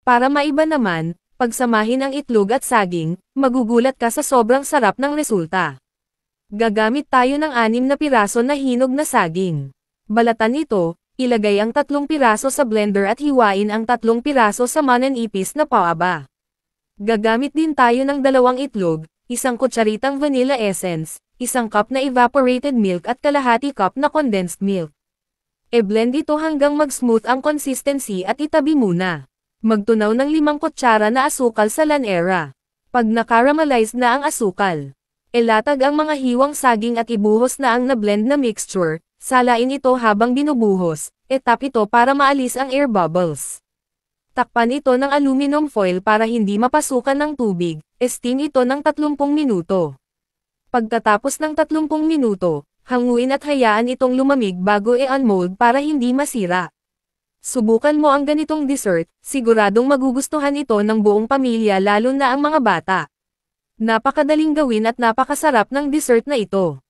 Para maiba naman, pagsamahin ang itlog at saging, magugulat ka sa sobrang sarap ng resulta. Gagamit tayo ng 6 na piraso na hinog na saging. Balatan ito, ilagay ang 3 piraso sa blender at hiwain ang 3 piraso sa mananipis na paaba. Gagamit din tayo ng 2 itlog, 1 kutsaritang vanilla essence, 1 cup na evaporated milk at kalahati cup na condensed milk. E-blend ito hanggang mag-smooth ang consistency at itabi muna. Magtunaw ng 5 kutsara na asukal sa lanera. Pag nakaramelize na ang asukal, ilatag ang mga hiwang saging at ibuhos na ang na-blend na mixture, salain ito habang binubuhos, tap ito para maalis ang air bubbles. Takpan ito ng aluminum foil para hindi mapasukan ng tubig, steam ito ng 30 minuto. Pagkatapos ng 30 minuto, hanguin at hayaan itong lumamig bago i-unmold para hindi masira. Subukan mo ang ganitong dessert, siguradong magugustuhan ito ng buong pamilya lalo na ang mga bata. Napakadaling gawin at napakasarap ng dessert na ito.